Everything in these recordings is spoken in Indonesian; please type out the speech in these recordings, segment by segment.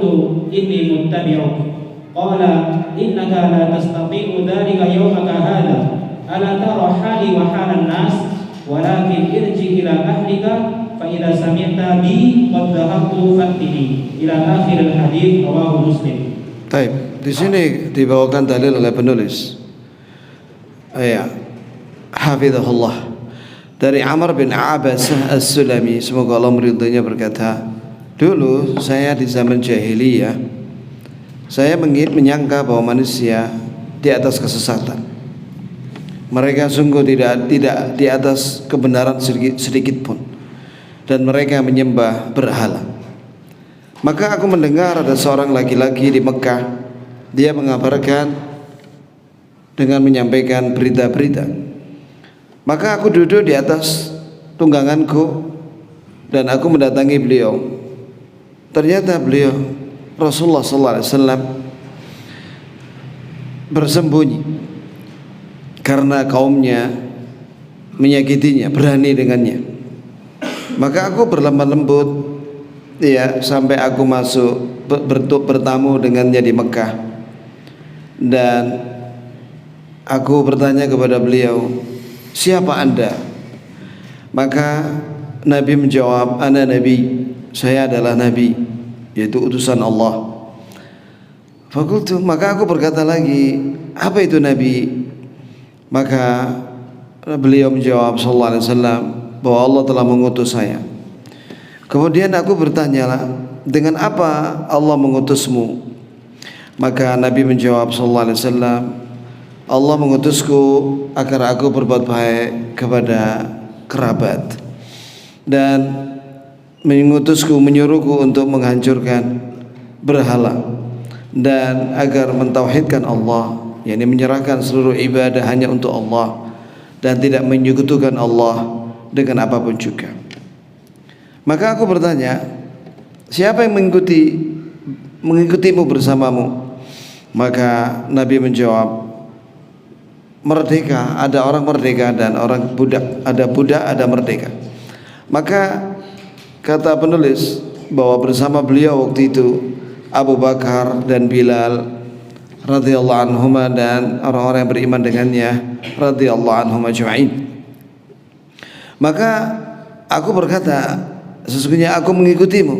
qultu inni muttabi'uk. Qala innaka la tastati'u dhalika yawmaka hadha. Ala tara hali wa halan nas, walakin irji ila ahlika fa idza sami'ta bi qad dhahabtu fatini. Ila akhir al-hadits, rawahu Muslim. Baik, di sini dibawakan dalil oleh penulis. Hafizahullah, dari Amr bin Abasah As-Sulami, semoga Allah meridhoinya, berkata, dulu saya di zaman jahiliyah, saya menyangka bahwa manusia di atas kesesatan. Mereka sungguh tidak di atas kebenaran sedikit pun, dan mereka menyembah berhala. Maka aku mendengar ada seorang laki-laki di Mekah, dia mengabarkan dengan menyampaikan berita-berita. Maka aku duduk di atas tungganganku dan aku mendatangi beliau. Ternyata beliau Rasulullah SAW bersembunyi karena kaumnya menyakitinya, berani dengannya. Maka aku berlemah lembut, sampai aku masuk bertamu dengannya di Mekah. Dan aku bertanya kepada beliau, siapa Anda? Maka Nabi menjawab, ana Nabi, saya adalah Nabi, yaitu utusan Allah. Fakultu, maka aku berkata lagi, apa itu Nabi? Maka beliau menjawab sallallahu alaihi wasallam bahwa Allah telah mengutus saya. Kemudian aku bertanyalah, dengan apa Allah mengutusmu? Maka Nabi menjawab sallallahu alaihi wasallam, Allah mengutusku agar aku berbuat baik kepada kerabat, dan mengutusku, menyuruhku untuk menghancurkan berhala, dan agar mentauhidkan Allah, yakni menyerahkan seluruh ibadah hanya untuk Allah dan tidak menyekutukan Allah dengan apapun juga. Maka aku bertanya, siapa yang mengikutimu bersamamu? Maka Nabi menjawab, merdeka, ada orang merdeka dan orang budak, ada budak, ada merdeka. Maka kata penulis bahwa bersama beliau waktu itu Abu Bakar dan Bilal radhiyallahu anhuma dan orang-orang yang beriman dengannya radhiyallahu anhum ajma'in. Maka aku berkata, sesungguhnya aku mengikutimu.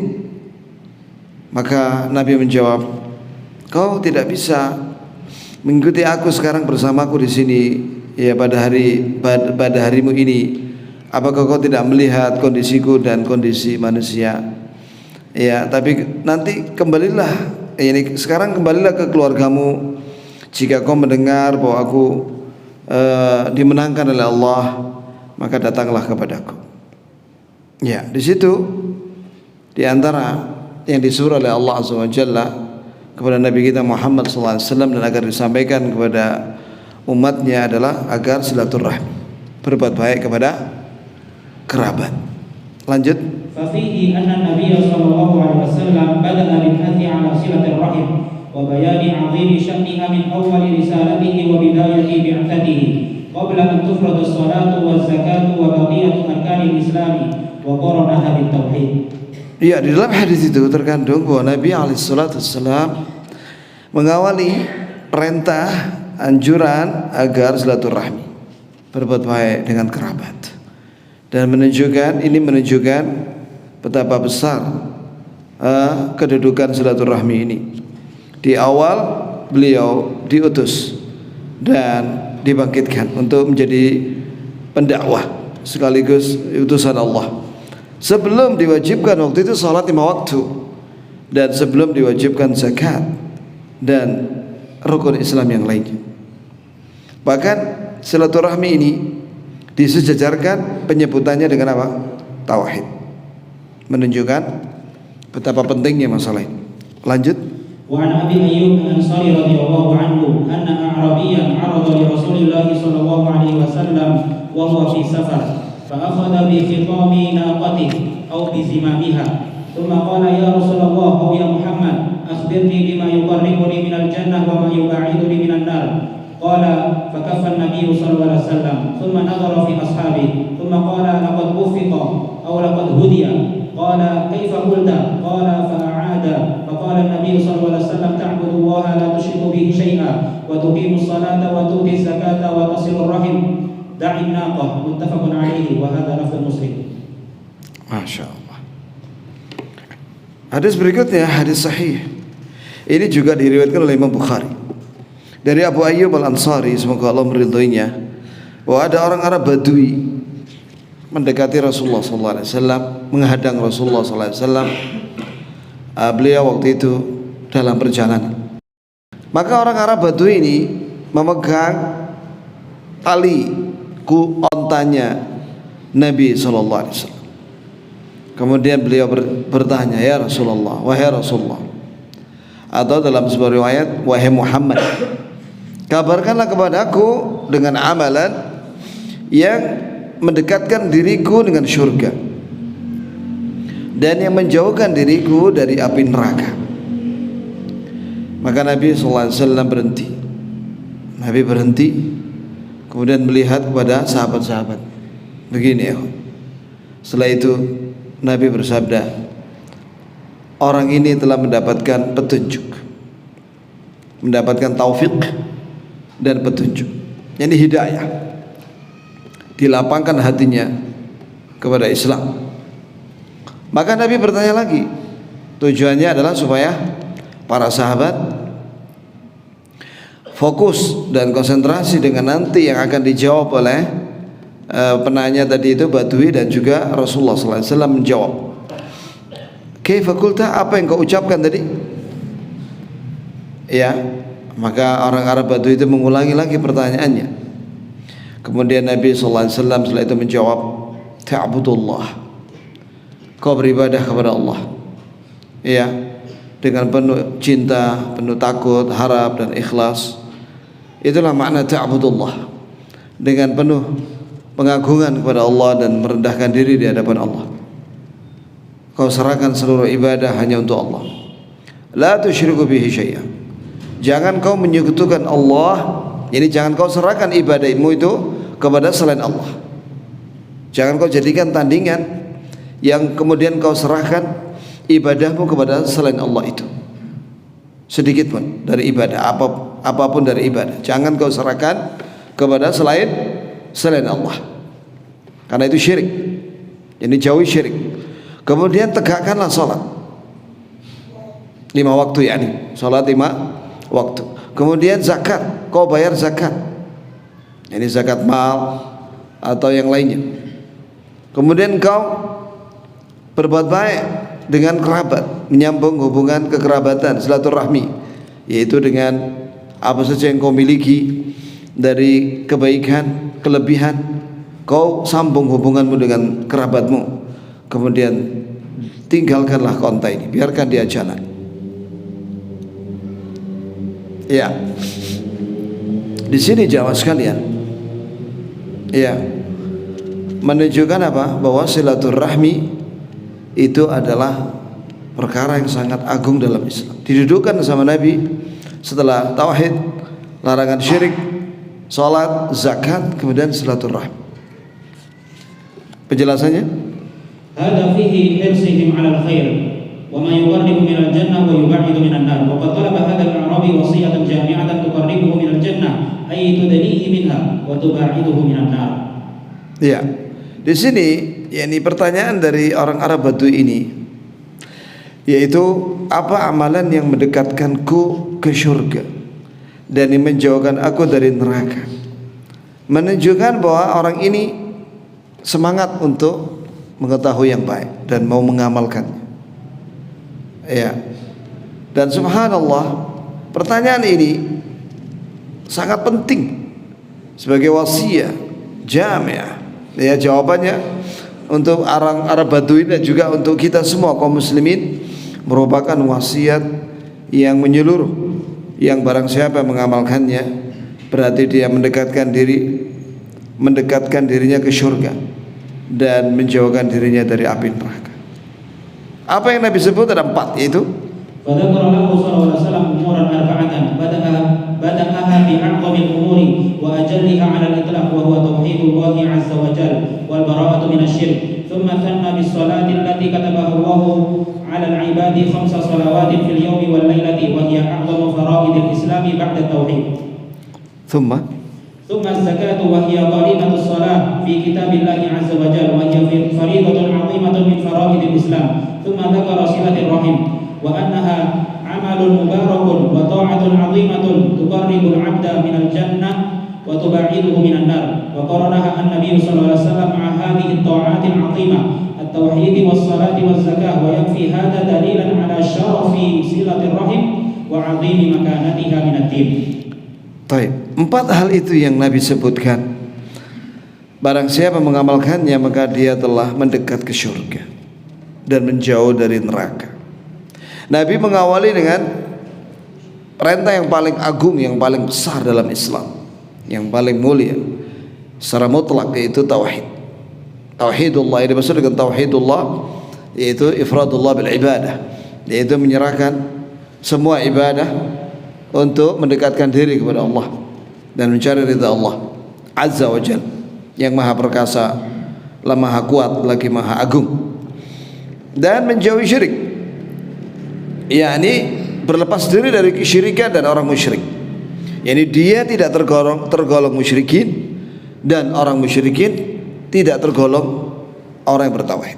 Maka Nabi menjawab, kau tidak bisa mengikuti aku sekarang bersamaku di sini, ya pada harimu ini. Apakah kau tidak melihat kondisiku dan kondisi manusia? Ya, tapi nanti kembalilah, ini sekarang kembalilah ke keluargamu. Jika kau mendengar bahwa aku dimenangkan oleh Allah, maka datanglah kepadaku. Ya, di situ di antara yang disuruh oleh Allah Azza wa Jalla kepada Nabi kita Muhammad SAW dan agar disampaikan kepada umatnya adalah agar silaturahmi, berbuat baik kepada kerabat. Lanjut. Fafihi anna Nabiy sallallahu alaihi wasallam bada'a bil-hathi 'ala silatir rahim wa bayani 'azimi sya'niha min awwal risalatihi wa bidayati bi'athatihi qabla an tufrada as-salatu waz-zakatu wa baqiyatu arkanil islami wa qaranaha bit-tauhid. Iya, di dalam hadis itu terkandung bahwa Nabi alaihissalam mengawali perintah anjuran agar silaturahmi, berbuat baik dengan kerabat, dan menunjukkan betapa besar kedudukan silaturahmi ini. Di awal beliau diutus dan dibangkitkan untuk menjadi pendakwah sekaligus utusan Allah. Sebelum diwajibkan waktu itu salat 5 waktu, dan sebelum diwajibkan zakat dan rukun Islam yang lainnya. Bahkan silaturahmi ini disejajarkan penyebutannya dengan apa? Tauhid. Menunjukkan betapa pentingnya masalah ini. Lanjut. Wa an Abi Ayyub al-Ansari radhiyallahu anhu anna a'rabiyyan 'arada li Rasulillah sallallahu alaihi wasallam wa huwa fi safar fa akhadha bi khitami naqatihi aw bi zimamiha thumma qala ya Rasulullah aw ya Muhammad akhbirni bima yuqarribuni min al-jannah wa ma yub'iduni min an-nar. Qala fakaffa an-nabiy sallallahu alaihi wasallam thumma nadhara fi ashabihi thumma qala laqad wuffiqa aw laqad hudiya. قال كيف قلت؟ قال فأعاد فقال النبي صلى الله عليه وسلم تعبد الله لا تشرك به شيئا وتقيم الصلاة وتؤتي الزكاة وتصل الرحم دع الناقة متفق عليه وهذا لفظ مسلم. Masya Allah. Hadis berikutnya hadis sahih. Ini juga diriwayatkan oleh Imam Bukhari dari Abu Ayyub Al-Ansari, semoga Allah meridhoinya, bahwa ada orang Arab Badui mendekati Rasulullah SAW, menghadang Rasulullah SAW. Beliau waktu itu dalam perjalanan. Maka orang Arab Badui ini memegang tali ontanya Nabi SAW. Kemudian beliau bertanya, ya Rasulullah, wahai Rasulullah, atau dalam sebuah riwayat, wahai Muhammad, kabarkanlah kepadaku dengan amalan yang mendekatkan diriku dengan syurga dan yang menjauhkan diriku dari api neraka. Maka Nabi SAW berhenti. Nabi berhenti, kemudian melihat kepada sahabat-sahabat. Begini ya. Setelah itu Nabi bersabda, orang ini telah mendapatkan petunjuk, mendapatkan taufik dan petunjuk, yani hidayah, dilapangkan hatinya kepada Islam. Maka Nabi bertanya lagi. Tujuannya adalah supaya para sahabat fokus dan konsentrasi dengan nanti yang akan dijawab oleh penanya tadi itu Badui, dan juga Rasulullah SAW menjawab. Kaifa qulta, apa yang kau ucapkan tadi? Ya, maka orang Arab Badui itu mengulangi lagi pertanyaannya. Kemudian Nabi SAW setelah itu menjawab, ta'budullah, kau beribadah kepada Allah, ya, dengan penuh cinta, penuh takut, harap dan ikhlas. Itulah makna ta'budullah, dengan penuh pengagungan kepada Allah dan merendahkan diri di hadapan Allah. Kau serahkan seluruh ibadah hanya untuk Allah. La tusyriku bihi syai'an, jangan kau menyekutukan Allah. Jadi jangan kau serahkan ibadahmu itu kepada selain Allah. Jangan kau jadikan tandingan yang kemudian kau serahkan ibadahmu kepada selain Allah itu. Sedikit pun dari ibadah, apapun dari ibadah, jangan kau serahkan kepada selain Allah, karena itu syirik. Jadi jauhi syirik. Kemudian tegakkanlah salat 5 waktu, yakni salat 5 waktu. Kemudian zakat, kau bayar zakat, ini zakat mal atau yang lainnya. Kemudian kau berbuat baik dengan kerabat, menyambung hubungan kekerabatan, silaturahmi, yaitu dengan apa saja yang kau miliki dari kebaikan, kelebihan, kau sambung hubunganmu dengan kerabatmu. Kemudian tinggalkanlah konta ini, biarkan dia jalan. Ya, di sini jamaah sekalian, ya, menunjukkan apa? Bahwa silaturahmi itu adalah perkara yang sangat agung dalam Islam. Didudukkan sama Nabi setelah tauhid, larangan syirik, salat, zakat, kemudian silaturahmi. Penjelasannya, هذا فيه حرصهم على الخير وما يقرب من الجنة ويبعد من النار وقد طلب هذا الأعرابي وصية جامعة تقربه من الجنة أي تدنيه منها وتبعده من النار. Ya, di sini yakni pertanyaan dari orang Arab Badui ini, yaitu apa amalan yang mendekatkanku ke surga dan yang menjauhkan aku dari neraka. Menunjukkan bahwa orang ini semangat untuk mengetahui yang baik dan mau mengamalkannya. Ya. Dan subhanallah, pertanyaan ini sangat penting sebagai wasiat jamiah. Ya, jawabannya untuk orang Arab Badui dan juga untuk kita semua kaum muslimin merupakan wasiat yang menyeluruh, yang barang siapa mengamalkannya berarti dia mendekatkan dirinya ke surga dan menjauhkan dirinya dari api neraka. Apa yang Nabi sebut ada 4, yaitu فذكر له صلى الله عليه وسلم أمورا 4 بدأها بأعظم الأمور وأجلها على الإطلاق وهو توحيد الله عز وجل والبراءة من الشرك ثم ثنى بالصلاة التي كتبها yusalli 5 salawatin fil yawmi wal lailati wa hiya a'zamu fara'idil islami ba'da tauhid. Thumma az-zakatu wa hiya qarinatu shalah fi kitabillahi 'azza wa jalla wa hiya fariidatun 'azimatun min fara'idil islam. Thumma dzakara silatir rahim wa annaha 'amalun mubarakun wa ta'atun 'azimatun tuqarribul 'abda minal jannah wa tuba'iduhu minan nar. Wa qaranaha an-nabiy sallallahu alaihi wasallam ma'a hadhihi at-ta'atil 'azimah التوحيد والصلاة والزكاة ويكفي هذا دليلا على شرف صلة الرحم وعظيم مكانتها من الدين. Baik, 4 hal itu yang Nabi sebutkan. Barang siapa mengamalkannya maka dia telah mendekat ke surga dan menjauh dari neraka. Nabi mengawali dengan perintah yang paling agung, yang paling besar dalam Islam, yang paling mulia secara mutlak, yaitu tauhid. Tauhidullah ini dimaksud dengan tauhidullah yaitu ifradullah bil ibadah, yaitu menyerahkan semua ibadah untuk mendekatkan diri kepada Allah dan mencari ridha Allah Azza wa Jalla yang maha perkasa, maha kuat, lagi maha agung, dan menjauhi syirik, yakni berlepas diri dari kesyirikan dan orang musyrik. Yani dia tidak tergolong musyrikin dan orang musyrikin tidak tergolong orang yang bertauhid.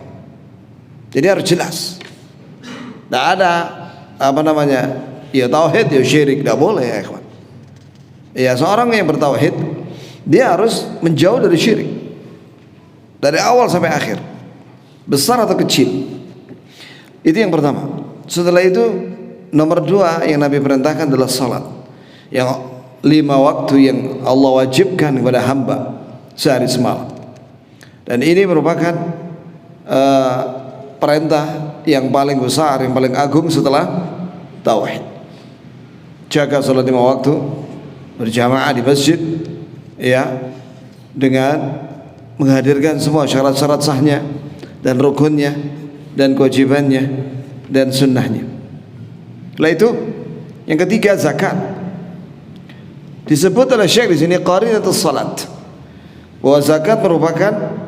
Jadi harus jelas. Tidak ada ya tauhid ya syirik, tidak boleh ya ikhwan. Ya, seorang yang bertauhid dia harus menjauh dari syirik dari awal sampai akhir, besar atau kecil. Itu yang pertama. Setelah itu nomor 2 yang Nabi perintahkan adalah salat, yang 5 waktu yang Allah wajibkan kepada hamba sehari semalam. Dan ini merupakan perintah yang paling besar, yang paling agung setelah tauhid. Jaga salat 5 waktu berjamaah di masjid, ya, dengan menghadirkan semua syarat-syarat sahnya dan rukunnya dan kewajibannya dan sunnahnya. Setelah itu yang ketiga zakat. Disebut oleh Syekh di sini qarinatus salat, bahwa zakat merupakan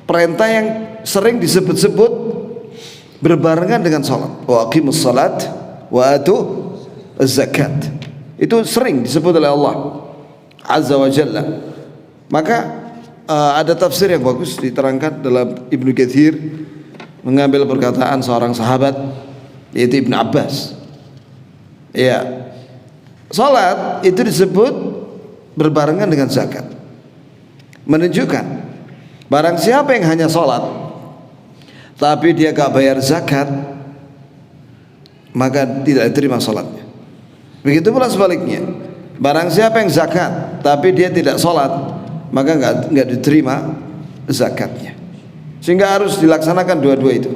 perintah yang sering disebut-sebut berbarengan dengan salat. Wa aqimus salat wa atu zakat. Itu sering disebut oleh Allah Azza wa Jalla. Maka ada tafsir yang bagus diterangkan dalam Ibnu Katsir, mengambil perkataan seorang sahabat yaitu Ibnu Abbas. Ya, salat itu disebut berbarengan dengan zakat, menunjukkan barang siapa yang hanya salat tapi dia gak bayar zakat, maka tidak diterima salatnya. Begitu pula sebaliknya, barang siapa yang zakat tapi dia tidak salat, maka nggak diterima zakatnya. Sehingga harus dilaksanakan dua-dua itu.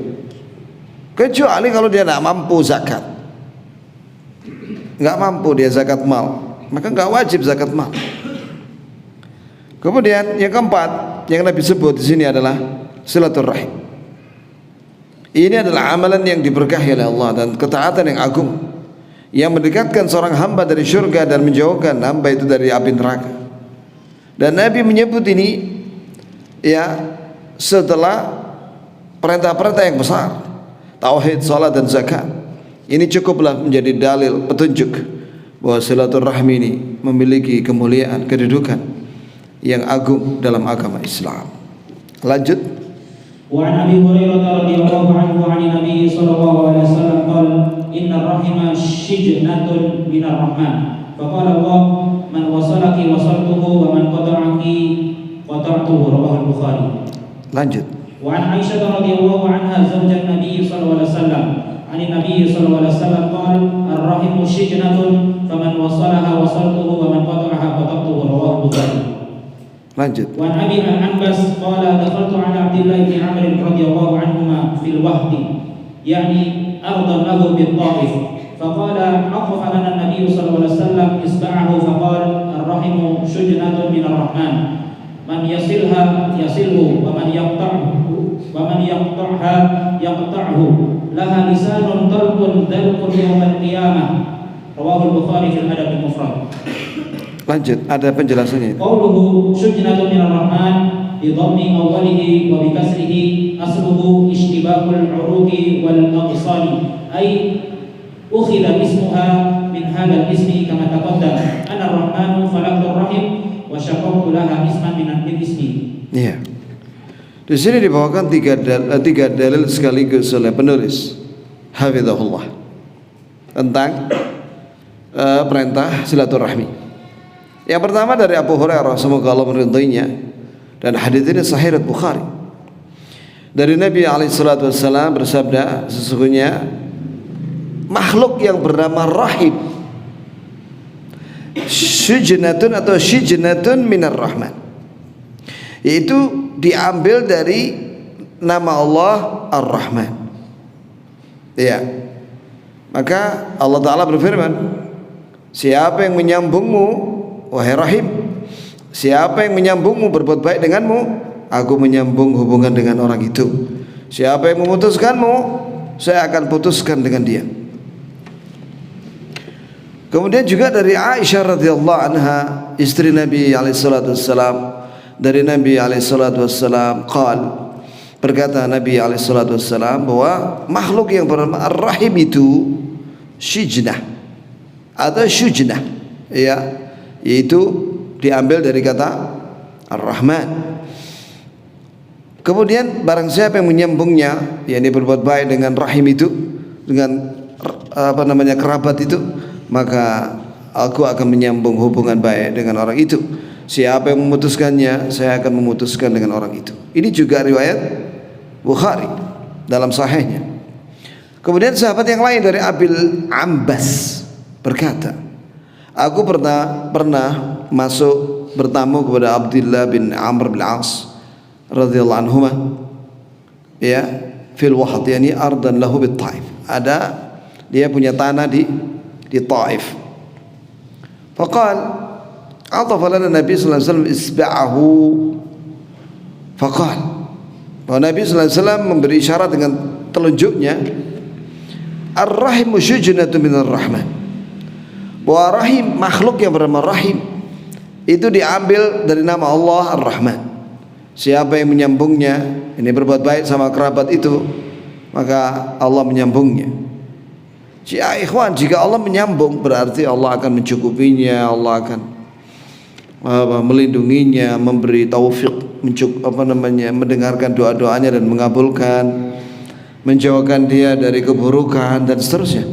Kecuali kalau dia nggak mampu zakat, nggak mampu dia zakat mal, maka nggak wajib zakat mal. Kemudian yang keempat yang Nabi sebut di sini adalah silaturahim. Ini adalah amalan yang diberkahi oleh Allah dan ketaatan yang agung, yang mendekatkan seorang hamba dari syurga dan menjauhkan hamba itu dari api neraka. Dan Nabi menyebut ini ya setelah perintah-perintah yang besar, tauhid, salat dan zakat. Ini cukuplah menjadi dalil petunjuk bahwa silaturahmi ini memiliki kemuliaan, kedudukan yang agung dalam agama Islam. Lanjut. Wa an Abi Hurairah radhiyallahu anhu 'an Nabi sallallahu alaihi wasallam qala inna rahima shijnatun minar rahman. Faqala Allah man wasalaki wasaltuhu wa man qata'aki qata'tuhu, rawahu al-Bukhari. Lanjut. Wa an Aisyah radhiyallahu anha zawjat Nabi sallallahu alaihi wasallam 'an Nabi sallallahu alaihi wasallam qala ar-rahimu shijnatun faman wasalaha wasaltuhu wa man qata'aha qata'tuhu, rawahu al-Bukhari. Lanjut. Wa an Abi Abbas qala dakhaltu ala Abdullah bin Amr radhiyallahu anhuma fil wahdi, yani ardan lahu bil Taif. Faqala aqfa lana an-nabiy sallallahu alaihi wasallam isba'ahu faqala ar-rahimu shujnatun min ar-rahman man yasilha yasilhu wa man yaqta'ha yaqta'hu laha lisanun talqun dalqun yawm al-qiyamah, rawahu al-Bukhari fil adab al-mufrad. Lanjut, ada penjelasannya. Qauluhu shujnatun minar rahman بضم أوله وبكسره أصله اشتباك العروق والأغصان أي أخذ اسمها من هذا الاسم كما تقدم أنا الرحمن خلقت الرحم وشققت لها اسما من الاسم. Iya. Di sini dibawakan tiga dalil sekaligus oleh penulis hafizahullah tentang perintah silaturahmi. Yang pertama dari Abu Hurairah, semoga Allah meridainya, dan hadis ini sahih riwayat Bukhari. Dari Nabi alaihissalatu wassalam bersabda, sesungguhnya makhluk yang bernama rahim syujnatun atau syijnatun minar rahman, yaitu diambil dari nama Allah Ar-Rahman. Ya. Maka Allah Ta'ala berfirman, siapa yang menyambungmu wahai Rahim, siapa yang menyambungmu berbuat baik denganmu, aku menyambung hubungan dengan orang itu. Siapa yang memutuskanmu, saya akan putuskan dengan dia. Kemudian juga dari Aisyah radhiyallahu anha, istri Nabi alaihissalatu wassalam, dari Nabi alaihissalatu wassalam berkata Nabi alaihissalatu wassalam bahwa makhluk yang bernama Ar-Rahim itu syijnah atau syujnah, ya, yaitu diambil dari kata Ar-Rahman. Kemudian barang siapa yang menyambungnya, yakni berbuat baik dengan rahim itu, dengan kerabat itu, maka aku akan menyambung hubungan baik dengan orang itu. Siapa yang memutuskannya, saya akan memutuskan dengan orang itu. Ini juga riwayat Bukhari dalam sahihnya. Kemudian sahabat yang lain dari Abil Ambas berkata, aku pernah masuk bertamu kepada Abdullah bin Amr bin As radhiyallahu anhuma, ya, fil wahd, yani ardan lahu bit Taif. Ada dia punya tanah di Taif. Faqal atafa lana Nabi sallallahu alaihi wasallam isba'ahu. Faqal, bahwa Nabi sallallahu alaihi wasallam memberi isyarat dengan telunjuknya, Ar-Rahim syujnatun minar Rahman, bahwa rahim, makhluk yang bernama rahim itu diambil dari nama Allah Ar-Rahman. Siapa yang menyambungnya, ini berbuat baik sama kerabat itu, maka Allah menyambungnya. Ya ikhwan, jika Allah menyambung berarti Allah akan mencukupinya, Allah akan melindunginya, memberi taufik, mendengarkan doa-doanya dan mengabulkan, menjauhkan dia dari keburukan dan seterusnya.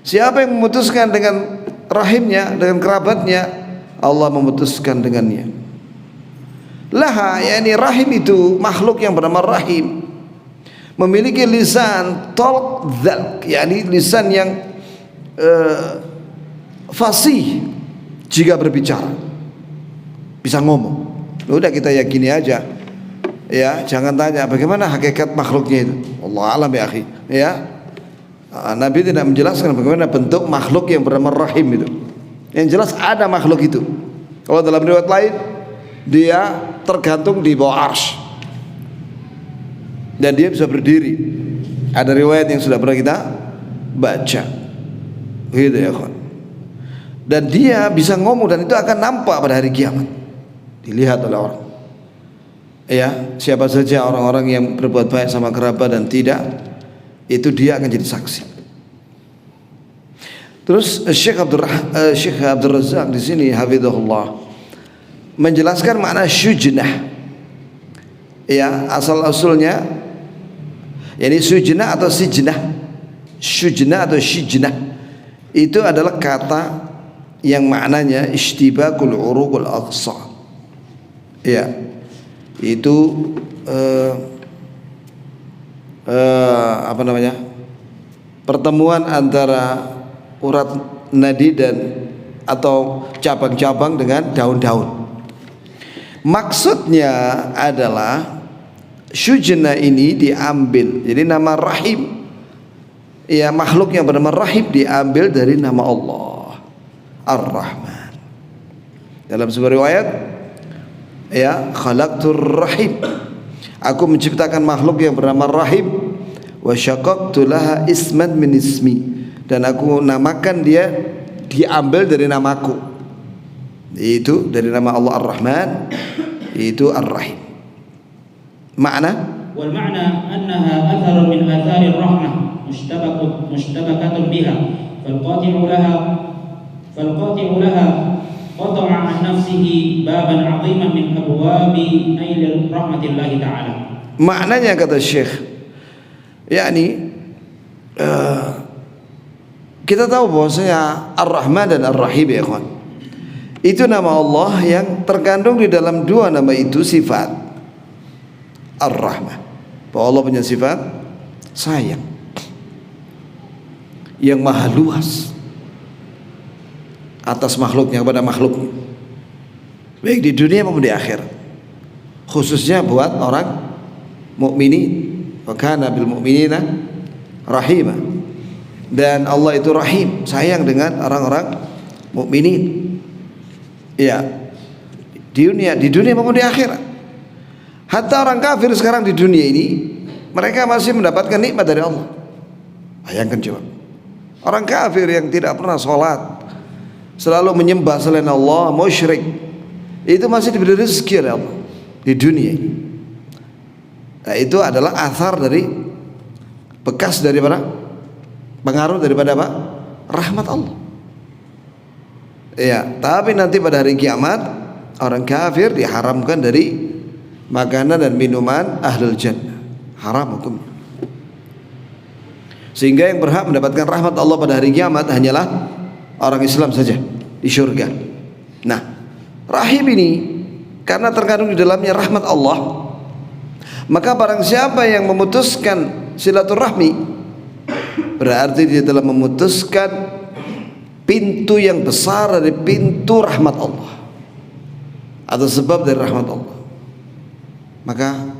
Siapa yang memutuskan dengan rahimnya, dengan kerabatnya, Allah memutuskan dengannya. Laha, yakni rahim itu makhluk yang bernama rahim memiliki lisan talq dzalq, yakni lisan yang fasih jika berbicara, bisa ngomong. Udah kita yakini aja, ya, jangan tanya bagaimana hakikat makhluknya itu. Allah alam ya akhi, ya. Nabi tidak menjelaskan bagaimana bentuk makhluk yang bernama rahim itu. Yang jelas ada makhluk itu. Kalau dalam riwayat lain, dia tergantung di bawah arsy dan dia bisa berdiri. Ada riwayat yang sudah pernah kita baca, gitu ya kawan. Dan dia bisa ngomong, dan itu akan nampak pada hari kiamat, dilihat oleh orang. Ya, siapa saja orang-orang yang berbuat baik sama kerabat dan tidak, itu dia akan jadi saksi. Terus Syekh Abdul Razak di sini hafizahullah menjelaskan makna syujnah. Ya, asal-usulnya yakni syujnah atau sijnah. Syujnah atau syijnah itu adalah kata yang maknanya ishtibakul uruqul aqsa. Ya, itu pertemuan antara urat nadi dan atau cabang-cabang dengan daun-daun. Maksudnya adalah syujna ini diambil, jadi nama rahim, ya, makhluk yang bernama rahim diambil dari nama Allah Ar-Rahman. Dalam sebuah riwayat, ya, khalaqtur rahim, aku menciptakan makhluk yang bernama rahim, wa syaqaqtu laha isman min ismi, dan aku namakan dia, diambil dari namaku, itu dari nama Allah Ar-Rahman, itu Ar-Rahim. Makna والمعنى أنها أثر من آثار الرحمة مشتبكة بها فالقاطع لها قطع عن نفسه بابا عظيما من أبواب نيل رحمة الله تعالى. maknanya kata Syekh, yakni kita tahu bahwasanya Ar-Rahman dan Ar-Rahim ya kawan, itu nama Allah yang terkandung di dalam dua nama itu sifat. Ar-Rahman, bahwa Allah punya sifat sayang yang maha luas atas makhluknya kepada makhluknya, baik di dunia maupun di akhirat, khususnya buat orang mukminin. Wa kana bil mu'minina rahima, dan Allah itu rahim, sayang dengan orang-orang mukminin. Ya, di dunia maupun di akhirat. Hatta orang kafir sekarang di dunia ini, mereka masih mendapatkan nikmat dari Allah. Bayangkan coba, orang kafir yang tidak pernah sholat, selalu menyembah selain Allah, musyrik, itu masih diberi rezeki oleh Allah di dunia ini. Nah, itu adalah athar dari bekas daripada pengaruh daripada apa? Rahmat Allah. Ya, tapi nanti pada hari kiamat orang kafir diharamkan dari makanan dan minuman ahlul jannah, haram hukumnya. Sehingga yang berhak mendapatkan rahmat Allah pada hari kiamat hanyalah orang Islam saja di surga. Nah, rahim ini karena terkandung di dalamnya rahmat Allah, maka barang siapa yang memutuskan silaturahmi, berarti dia telah memutuskan pintu yang besar dari pintu rahmat Allah, atau sebab dari rahmat Allah. Maka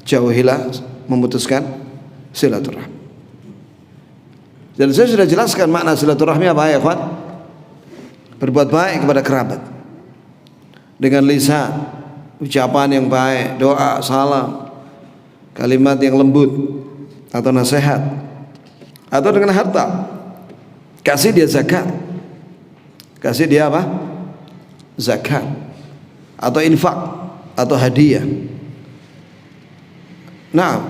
jauhilah memutuskan silaturahmi. Dan saya sudah jelaskan makna silaturahmi apa ya kawan? Berbuat baik kepada kerabat dengan lisan, ucapan yang baik, doa, salam, kalimat yang lembut atau nasihat, atau dengan harta, kasih dia zakat, kasih dia apa? Zakat, atau infak, atau hadiah. Nah,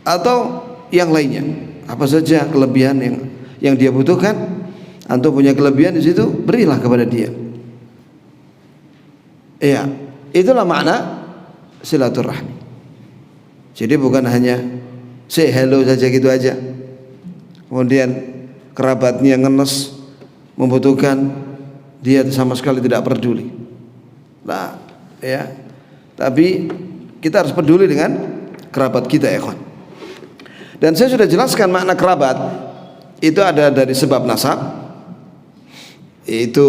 atau yang lainnya, apa saja kelebihan yang dia butuhkan, antum punya kelebihan di situ, berilah kepada dia. Iya, itulah makna silaturahmi. Jadi bukan hanya say hello saja gitu aja, kemudian kerabatnya ngenes, membutuhkan, dia sama sekali tidak peduli. Nah, ya, tapi kita harus peduli dengan kerabat kita ya kawan. Dan saya sudah jelaskan makna kerabat itu ada dari sebab nasab, yaitu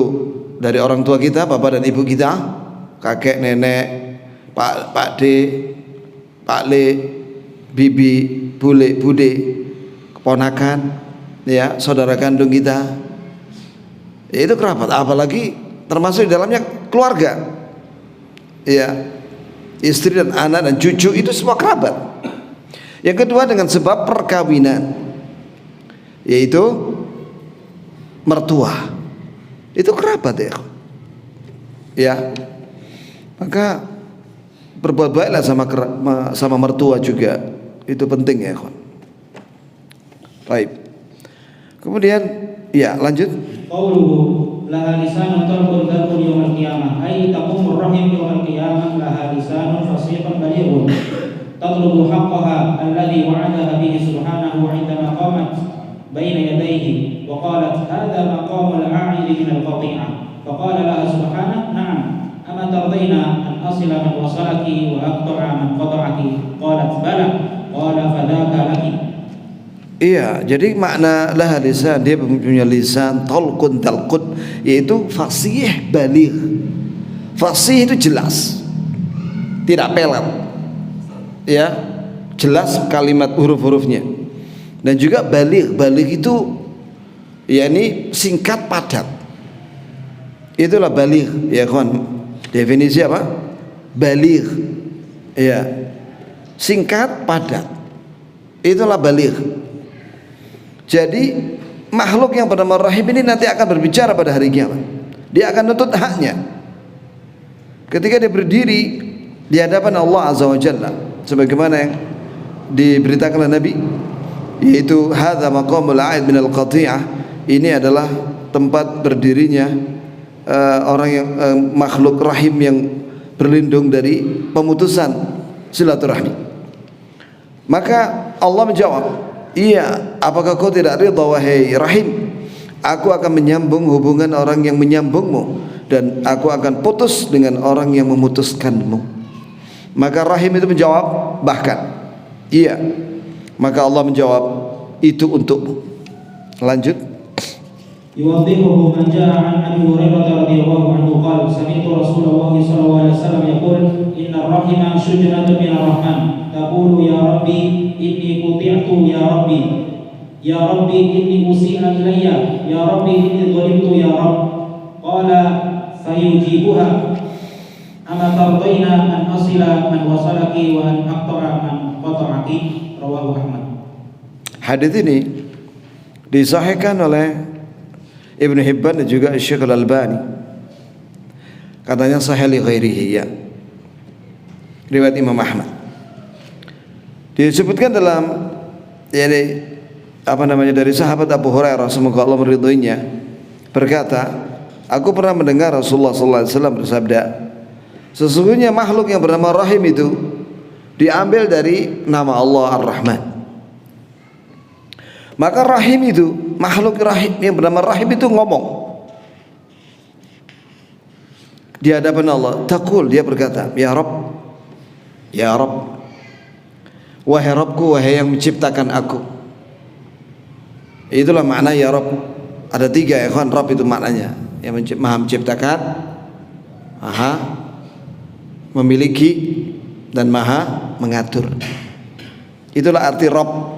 dari orang tua kita, bapak dan ibu kita, kakek, nenek, pak de, pak le, bibi, bule, bude, keponakan, ya, saudara kandung kita, itu kerabat. Apalagi termasuk di dalamnya keluarga, ya, istri dan anak dan cucu, itu semua kerabat. Yang kedua dengan sebab perkawinan, yaitu mertua, itu kerabat ya. Ya, maka berbuat baiklah sama mertua juga, itu penting ya kawan. Baik. Kemudian ya lanjut. Qauluhu laha lisanun talqul dzakul yaumil qiyamah, ay taqumur rahim yaumil qiyamah laha lisanun fasiqun balighun tatlubu haqqaha alladhi wa'adaha bihi subhanahu 'indama qamat baina yadayhi wa qalat hadha maqamul a'ili min al-qati'ah faqala laha subhanahu na'am ama tardina an asila man wasalaki wa aqta'a man qata'aki qalat bala qala fadhaka laki. Iya, jadi makna laha lisan, dia punya lisan talqun talqun, yaitu fasih baligh. Fasih itu jelas, tidak pelat, ya, jelas kalimat huruf-hurufnya. Dan juga baligh, baligh itu yakni singkat padat. Itulah baligh ya kawan. Definisi apa? Baligh, ya, singkat padat, itulah baligh. Jadi makhluk yang bernama Rahim ini nanti akan berbicara pada hari kiamat. Dia akan nuntut haknya. Ketika dia berdiri di hadapan Allah Azza wa Jalla, sebagaimana yang diberitakan oleh Nabi, yaitu hadza maqamul a'id min al-qati'ah, ini adalah tempat berdirinya orang yang makhluk rahim yang berlindung dari pemutusan silaturahmi. Maka Allah menjawab, iya, apakah kau tidak ridha wahai rahim? Aku akan menyambung hubungan orang yang menyambungmu, dan aku akan putus dengan orang yang memutuskanmu. Maka rahim itu menjawab, bahkan iya. Maka Allah menjawab, itu untukmu. Lanjut. يوضحه من جاء عن أبي هريرة رضي الله عنه قال سمعت رسول الله صلى الله عليه وسلم يقول إن الرحم شجرة من الرحمن تقول يا ربي إني قطعت يا ربي يا ربي إني أسيء إلي يا ربي إني ظلمت يا رب قال فيجيبها أما ترضين أن أصل من وصلك وأن أقطع من قطعك رواه أحمد. Hadis ini disahihkan oleh Ibnu Hibban dan juga Syekh Al-Albani. Katanya sahih li ghairihi, ya. Riwayat Imam Ahmad. Disebutkan dalam dari sahabat Abu Hurairah, semoga Allah meridhoinya, berkata, aku pernah mendengar Rasulullah sallallahu alaihi wasallam bersabda, sesungguhnya makhluk yang bernama rahim itu diambil dari nama Allah Ar-Rahman. Maka rahim itu, makhluk rahim yang bernama rahim itu ngomong di hadapan Allah. Taqul, dia berkata, ya Rabb, ya Rabb, wahai Rabbku, wahai yang menciptakan aku. Itulah makna ya Rabb. Ada tiga ya kan, Rabb itu maknanya yang maha menciptakan, maha memiliki, dan maha mengatur. Itulah arti Rabb,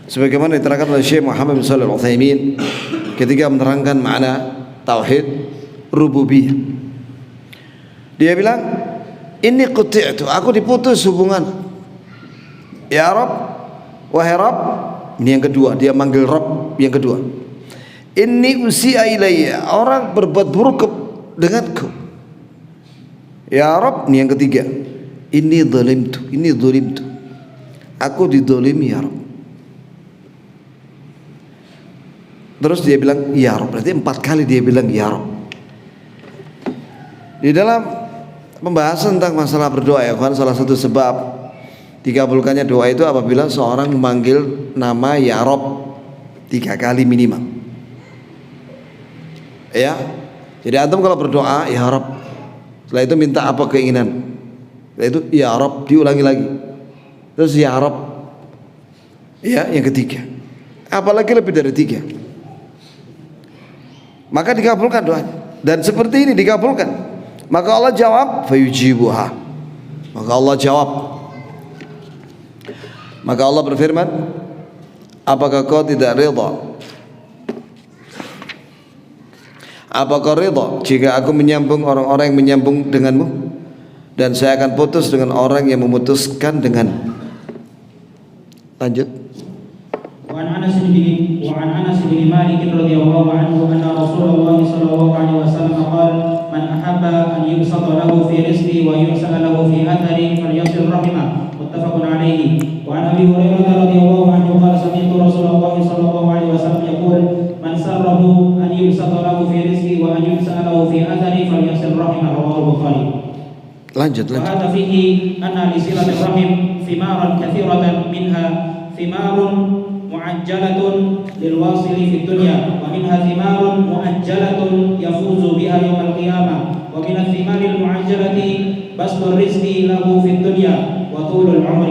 sebagaimana diterangkan oleh Syekh Muhammad bin Shalih Al-Utsaimin ketika menerangkan makna tauhid rububiyah. Dia bilang, inni quti'tu, aku diputus hubungan. Ya Rabb, wahai Rabb. Ini yang kedua, dia manggil Rabb yang kedua. Inni usi'a ilayya, orang berbuat buruk denganku. Ya Rabb, ini yang ketiga. Inni dhalimtu, aku didolimi ya Rabb. Terus dia bilang ya Rabb, berarti 4 kali dia bilang ya Rabb. Di dalam pembahasan tentang masalah berdoa ya kan, salah satu sebab dikabulkannya doa itu apabila seorang memanggil nama ya Rabb 3 kali minimal. Ya. Jadi antum kalau berdoa ya Rabb, setelah itu minta apa keinginan, setelah itu ya Rabb, diulangi lagi, terus ya Rabb, ya yang ketiga. Apalagi lebih dari 3, maka dikabulkan doanya. Dan seperti ini dikabulkan. Maka Allah jawab, fayujibuha. Maka Allah jawab. Maka Allah berfirman, apakah kau tidak ridha? Apakah ridha jika aku menyambung orang-orang yang menyambung denganmu, dan saya akan putus dengan orang yang memutuskan denganmu? Lanjut. وعن أنس بن مالك رضي الله عنه أن رسول الله صلى الله عليه وسلم قال من أحب أن يبسط له في رزقه ويحسن له في أثره فليصل رحمه متفق عليه. وعن أبي هريرة رضي الله عنه قال سمعت رسول الله صلى الله عليه وسلم يقول من سره أن يبسط له في رزقه وأن يحسن له في أثره فليصل رحمه رواه البخاري. Lanjut. وهذا فيه أن لصلة الرحم ثمارا كثيرة منها ثمار معجلة للواصل في الدنيا ومنها ثمار مؤجلة يفوز بها يوم القيامة ومن الثمار المعجلة بسط الرزق له في الدنيا وطول العمر.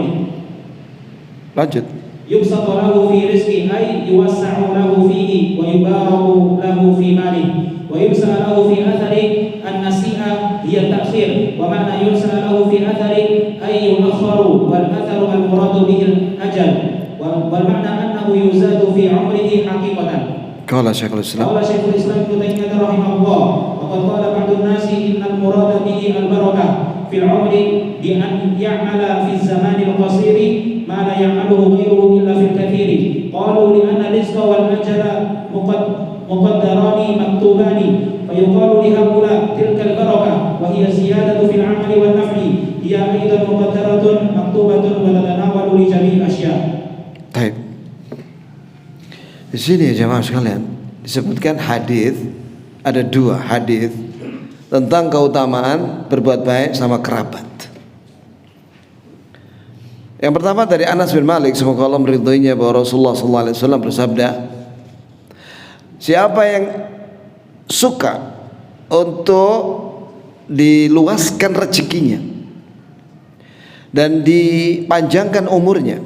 Lanjut. يبسط له في رزقه أي يوسع له فيه ويبارك له في ماله ويبسط له في أثره. النسيئة هي التأخير ومعنى يبسط له في أثره أي يؤخر والأثر المراد به الأجل والمعنى أنه يزاد في عمره حقيقة. قال شيخ الإسلام ابن تيمية رحمه الله وقد قال بعض الناس إن المراد به البركة في العمر بأن يعمل في الزمان القصير ما لا يعمله غيره إلا في الكثير. قالوا لأن الرزق والأجل مقدران مكتوبان فيقال لهؤلاء تلك البركة وهي الزيادة في العمل والنفع هي أيضا مقدرة sini jemaah sekalian disebutkan hadis, ada 2 hadis tentang keutamaan berbuat baik sama kerabat. Yang pertama dari Anas bin Malik, semoga Allah meridhoinya, bahwa Rasulullah SAW bersabda, siapa yang suka untuk diluaskan rezekinya dan dipanjangkan umurnya,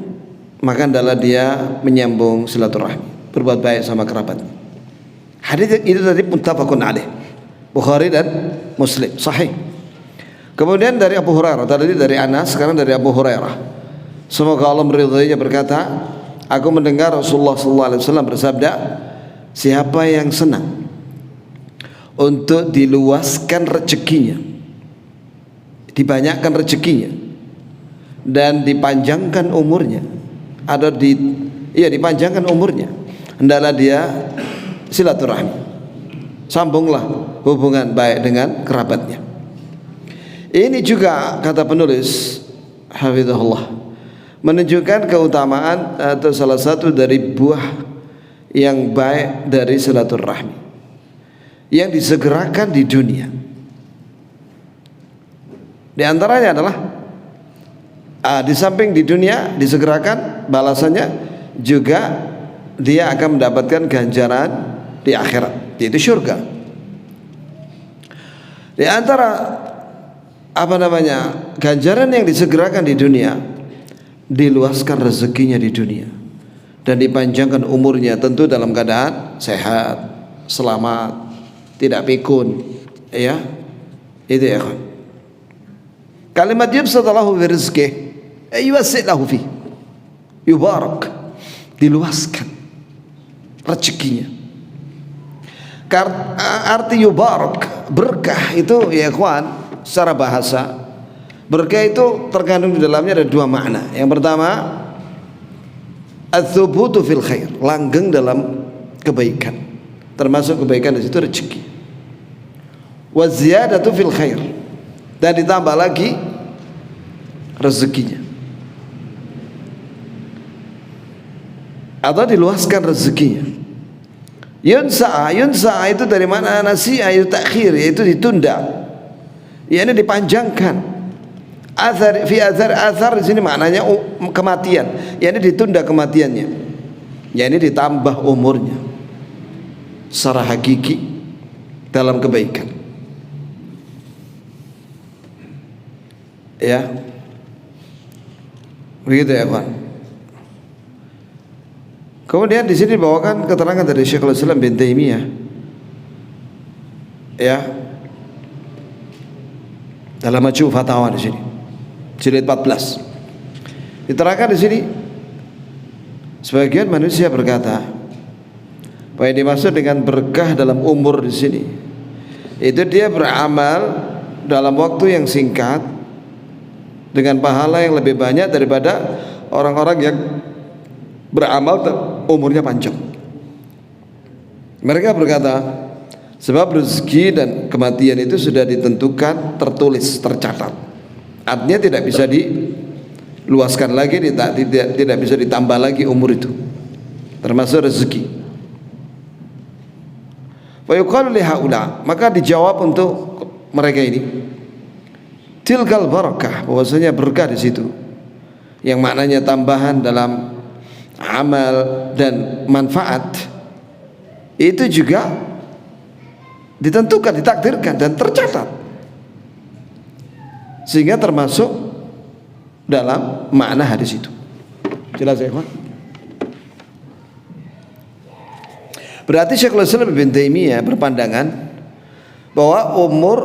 maka adalah dia menyambung silaturahmi, berbuat baik sama kerabat. Hadis itu tadi muttafaqun alaih, Bukhari dan Muslim, sahih. Kemudian dari Abu Hurairah, tadi dari Anas, sekarang dari Abu Hurairah, semoga Allah meridhoinya, berkata, aku mendengar Rasulullah SAW bersabda, siapa yang senang untuk diluaskan rezekinya, dibanyakkan rezekinya, dan dipanjangkan umurnya, atau dipanjangkan umurnya, hendaklah dia silaturahmi, sambunglah hubungan baik dengan kerabatnya. Ini juga kata penulis hafizahullah menunjukkan keutamaan atau salah satu dari buah yang baik dari silaturahmi yang disegerakan di dunia. Di antaranya adalah di samping di dunia disegerakan balasannya, juga dia akan mendapatkan ganjaran di akhirat, yaitu surga. Di antara ganjaran yang disegerakan di dunia, diluaskan rezekinya di dunia dan dipanjangkan umurnya, tentu dalam keadaan sehat, selamat, tidak pikun, ya. Itu ya kan. Kalimat yubsatalahu fi rizqihi yuwassi' fi, yubarak, diluaskan rezekinya. Arti yubarak, berkah itu ya kawan, secara bahasa berkah itu terkandung di dalamnya ada 2 makna. Yang pertama, ats-tsubutu fil khair, langgeng dalam kebaikan, termasuk kebaikan di situ rezeki. Wa ziyadatu fil khair, dan ditambah lagi rezekinya, atau diluaskan rezekinya. Yunsa'a itu dari mana? Nasi'a itu takhir, yaitu ditunda, yakni dipanjangkan. Athar di sini maknanya kematian, yakni ditunda kematiannya, yakni ditambah umurnya secara hakiki dalam kebaikan. Ya, begitu ya kawan. Kemudian di sini dibawakan keterangan dari Syekhul Islam bin Taimiyah, ya, dalam Majmu' Fatawa di sini, jilid 14. Diterangkan di sini, sebagian manusia berkata, apa yang dimaksud dengan berkah dalam umur di sini, itu dia beramal dalam waktu yang singkat dengan pahala yang lebih banyak daripada orang-orang yang beramal umurnya panjang. Mereka berkata, sebab rezeki dan kematian itu sudah ditentukan, tertulis, tercatat. Artinya tidak bisa diluaskan lagi, tidak bisa ditambah lagi umur itu, termasuk rezeki. Wa yuqalu li haula, maka dijawab untuk mereka ini, tilkal barakah, bahwasanya berkah di situ yang maknanya tambahan dalam amal dan manfaat, itu juga ditentukan, ditakdirkan dan tercatat, sehingga termasuk dalam makna hadis itu. Jelas ya, kawan? Berarti Syekhul Islam bin Taimiyah berpandangan bahwa umur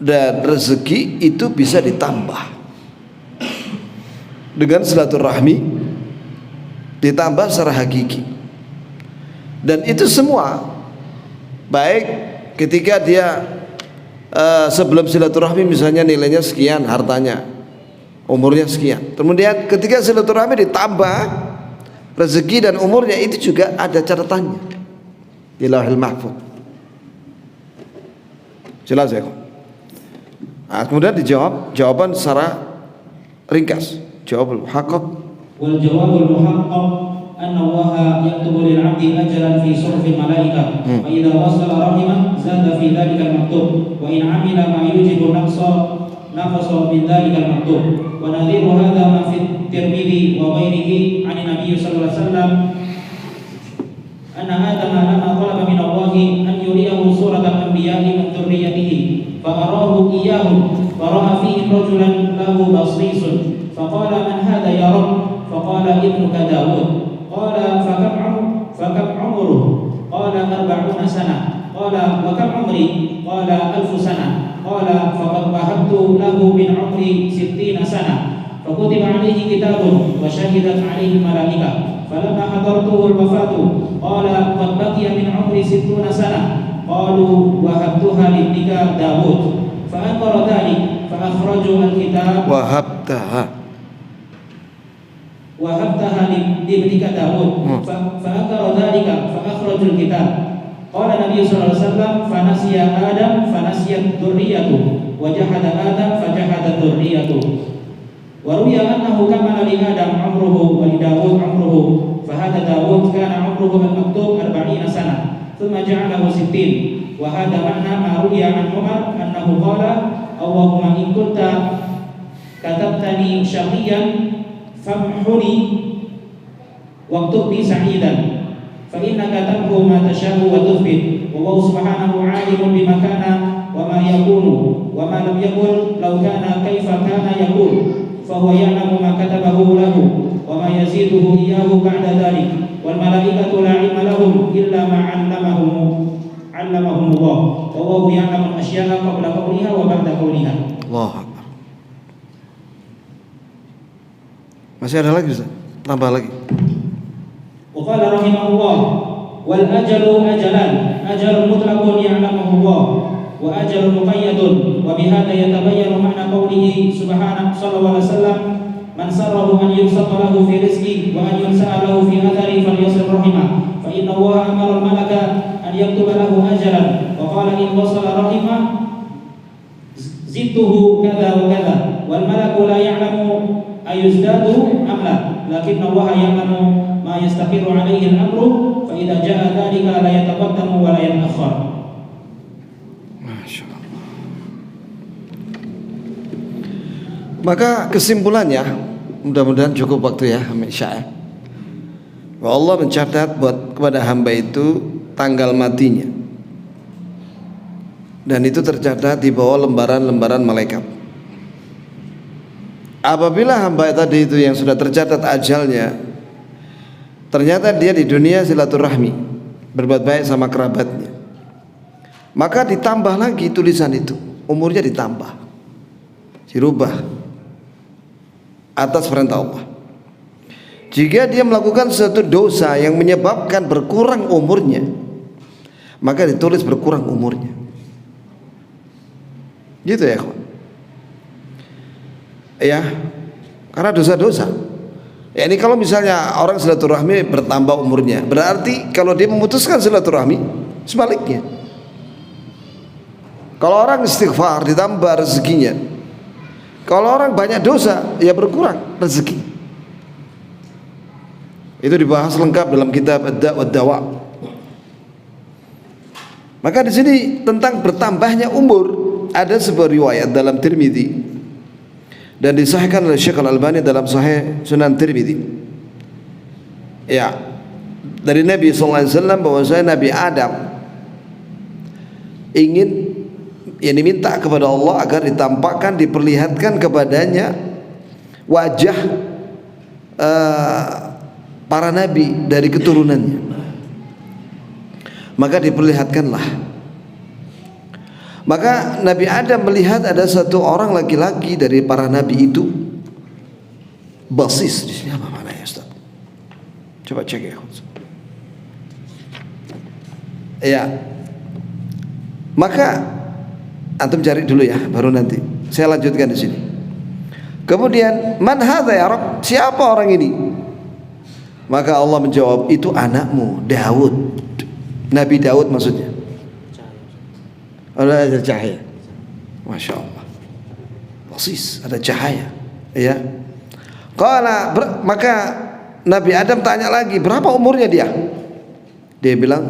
dan rezeki itu bisa ditambah dengan silaturahmi, ditambah secara hakiki, dan itu semua baik ketika dia sebelum silaturahmi misalnya nilainya sekian, hartanya, umurnya sekian, kemudian ketika silaturahmi ditambah rezeki dan umurnya, itu juga ada catatannya di Lauhul Mahfuz. Jelas ya? Nah, kemudian dijawab jawaban secara ringkas, jawabul haqqaq. Wal jawabul muhaqqaq أن الله يكتب للعبد أجلا في صحف الملائكة فإذا وصل رحمه زاد في ذلك المكتوب وإن عمل ما يوجب النقص نقص من ذلك المكتوب ونظير هذا ما في الترمذي وغيره عن النبي صلى الله عليه وسلم أن آدم لما طلب من الله أن يريه صورة الأنبياء من ذريته فأراه إياهم فرأى فيهم رجلا له بصيص فقال من هذا يا رب فقال ابنك داود قال فكم عمره قال 40 سنة قال وكم عمري قال 1000 سنة قال فقد وهبت له من عمري 60 سنة فكتب عليه كتاب وشهدت عليه الملائكة فلما حضرته الوفاة قال قد بقي من عمري 60 سنة قالوا وهبتها لابنك داود فأنكر ذلك فأخرجوا الكتاب وهبتها لابنك داود فأنكر ذلك فأخرجوا الكتاب قال النبي صلى الله عليه وسلم فنسي آدم فنسيت ذريته وجحد آدم فجحدت ذريته وروي أنه كمل لآدم عمره ولداود عمره فهذا داود كان عمره المكتوب 40 سنة ثم جعله 60 وهذا معنى ما روي عن عمر أنه قال اللهم إن كنت كتبتني شقيا فامحني واكتب لي سعيدا فإنك تمحو ما تشاء وتثبت والله سبحانه عالم بما كان وما يكون وما لم يكن لو كان كيف كان يكون فهو يعلم ما كتبه له وما يزيده إياه بعد ذلك والملائكة لا علم لهم إلا ما علمهم الله والله يعلم الأشياء قبل قولها وبعد قولها. Allah. Masih ada lagi Ustaz? Tambah lagi. وقال رحمه الله والأجل أجلان أجل مطلق يعلمه الله وأجل مقيد وبهذا يتبين معنى قوله سبحانه صلى الله عليه وسلم من سره أن يبسط له في رزقه وأن ينسأ له في أثره فليصل رحمه فإن الله أمر الملك أن يكتب له أجلا وقال إن وصل رحمه زدته كذا وكذا والملك لا يعلم أيزداد أم لا لكن الله يعلم ما يستقر عليه الأمر فإذا جاء ذلك لا يتقدم ولا يتأخر. Masya Allah. Maka kesimpulannya, mudah-mudahan cukup waktu ya, Isya. Bahwa Allah mencatat buat kepada hamba itu tanggal matinya, dan itu tercatat di bawah lembaran-lembaran malaikat. Apabila hamba tadi itu yang sudah tercatat ajalnya, ternyata dia di dunia silaturahmi, berbuat baik sama kerabatnya, maka ditambah lagi tulisan itu, umurnya ditambah, dirubah atas perintah Allah. Jika dia melakukan suatu dosa yang menyebabkan berkurang umurnya, maka ditulis berkurang umurnya. Gitu ya kawan. Ya, karena dosa-dosa. Ya, ini kalau misalnya orang silaturahmi bertambah umurnya, berarti kalau dia memutuskan silaturahmi, sebaliknya. Kalau orang istighfar ditambah rezekinya. Kalau orang banyak dosa, ya berkurang rezeki. Itu dibahas lengkap dalam kitab Ad-Da' wad-Dawa. Maka di sini tentang bertambahnya umur ada sebuah riwayat dalam Tirmidzi dan disahihkan oleh Syekh Al-Albani dalam Sahih Sunan Tirmidzi. Ya, dari Nabi sallallahu alaihi wasallam bahwasanya Nabi Adam ingin diminta kepada Allah agar ditampakkan, diperlihatkan kepadanya wajah para nabi dari keturunannya. Maka diperlihatkanlah. Maka Nabi Adam melihat ada satu orang laki-laki dari para nabi itu, basis. Di sini apa maknanya Ustaz? Coba cek ya. Ya. Maka antum cari dulu ya, baru nanti saya lanjutkan di sini. Kemudian, man hadza ya Rabb? Siapa orang ini? Maka Allah menjawab, itu anakmu Daud. Nabi Daud maksudnya. Ada cahaya. Masya Allah. Basis, ada cahaya. Ya. Maka Nabi Adam tanya lagi, berapa umurnya dia? Dia bilang,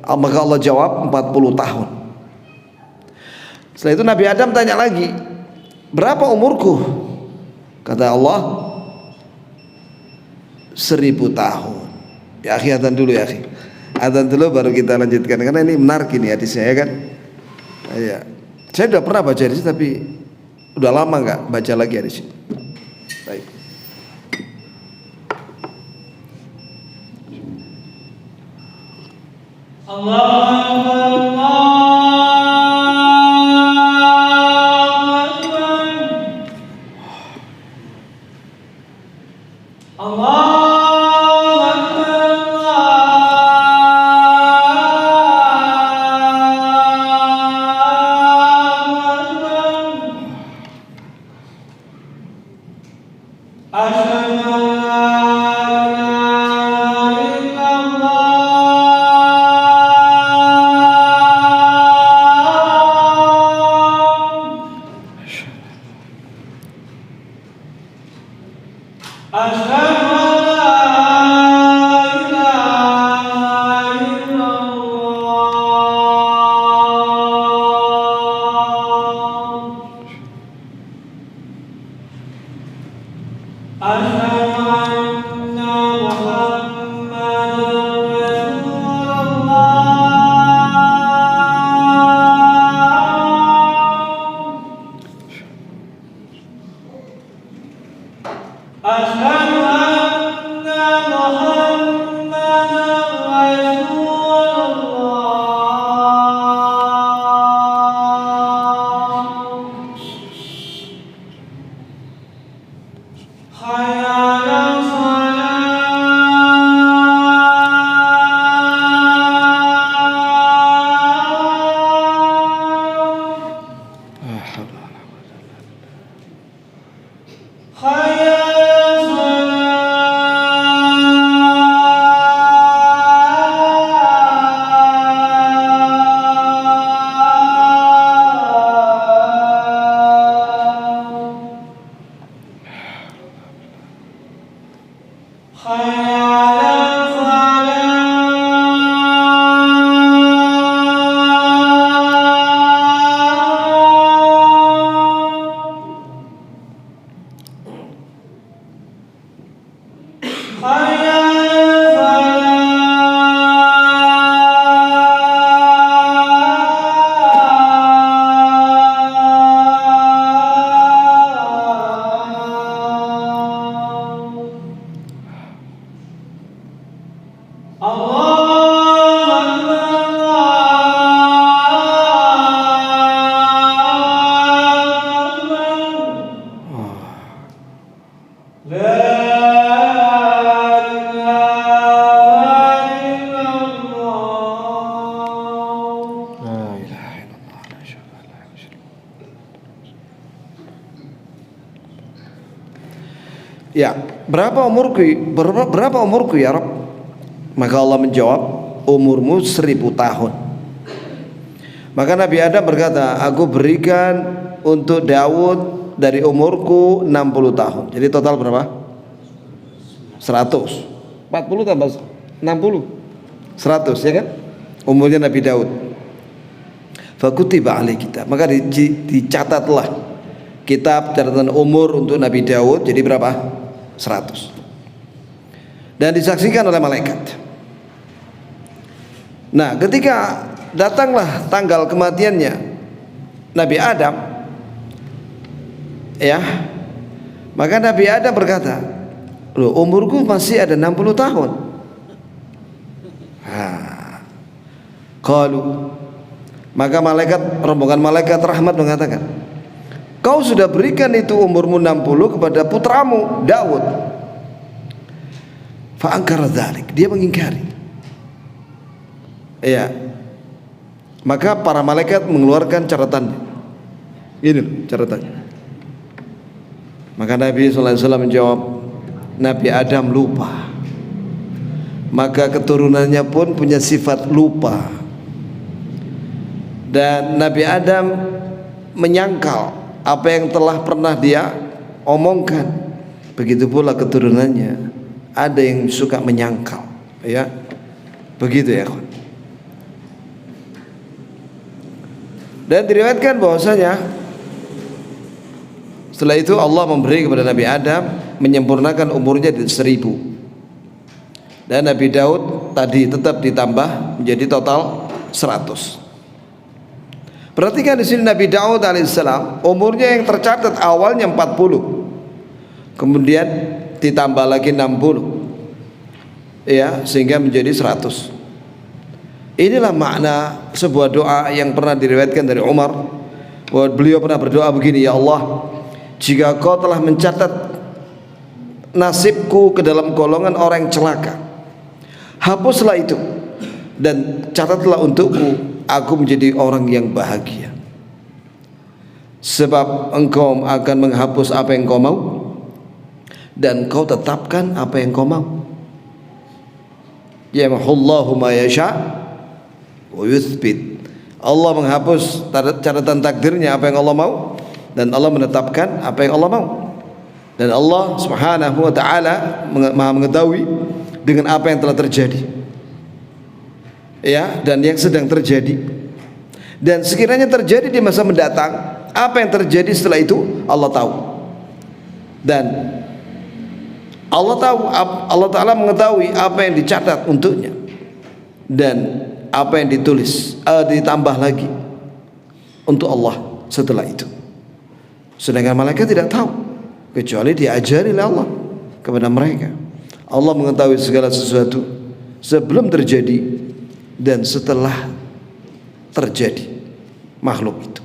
maka Allah jawab 40 tahun. Setelah itu Nabi Adam tanya lagi, berapa umurku? Kata Allah, 1000 tahun. Ya akhi, adzan dulu ya akhi. Adzan dulu baru kita lanjutkan, karena ini menarik ini hadisnya ya kan. Iya. Saya sudah pernah baca hadis tapi udah lama nggak baca lagi hadis ini. Baik. Ya, berapa umurku ya Rabb? Maka Allah menjawab, umurmu 1000 tahun. Maka Nabi Adam berkata, aku berikan untuk Daud dari umurku 60 tahun. Jadi total berapa? 100. 40 tambah 60, 100 ya kan? Umurnya Nabi Daud. Fakutiba alaihi kitab. Maka dicatatlah kitab catatan umur untuk Nabi Daud. Jadi berapa? 100. Dan disaksikan oleh malaikat. Nah, ketika datanglah tanggal kematiannya Nabi Adam, ya, maka Nabi Adam berkata, loh, umurku masih ada 60 tahun. Qalu, maka rombongan malaikat rahmat mengatakan, kau sudah berikan itu umurmu 60 kepada putramu Daud. Fa'angkara dzalik, dia mengingkari. Ya. Maka para malaikat mengeluarkan catatannya. Ini catatannya. Maka Nabi sallallahu alaihi wasallam menjawab, Nabi Adam lupa. Maka keturunannya pun punya sifat lupa. Dan Nabi Adam menyangkal apa yang telah pernah dia omongkan. Begitu pula keturunannya ada yang suka menyangkal, ya. Begitu ya, kawan. Dan diriwayatkan bahwasanya setelah itu Allah memberi kepada Nabi Adam menyempurnakan umurnya di 1000. Dan Nabi Daud tadi tetap ditambah menjadi total 100. Perhatikan di sini Nabi Daud alaihissalam umurnya yang tercatat awalnya 40, kemudian ditambah lagi 60, ya, sehingga menjadi 100. Inilah makna sebuah doa yang pernah diriwayatkan dari Umar, bahwa beliau pernah berdoa begini, ya Allah, jika Kau telah mencatat nasibku ke dalam golongan orang yang celaka, hapuslah itu dan catatlah untukku aku menjadi orang yang bahagia, sebab Engkau akan menghapus apa yang Kau mau dan Kau tetapkan apa yang Kau mau. Yamhullahu ma yasha wa yuthbit. Allah menghapus catatan takdirnya apa yang Allah mau, dan Allah menetapkan apa yang Allah mau. Dan Allah Subhanahu wa taala Maha mengetahui dengan apa yang telah terjadi, ya, dan yang sedang terjadi. Dan sekiranya terjadi di masa mendatang, apa yang terjadi setelah itu Allah tahu. Dan Allah tahu, Allah Ta'ala mengetahui apa yang dicatat untuknya dan apa yang ditulis, ditambah lagi untuk Allah setelah itu. Sedangkan malaikat tidak tahu, kecuali diajari oleh Allah kepada mereka. Allah mengetahui segala sesuatu sebelum terjadi dan setelah terjadi makhluk itu.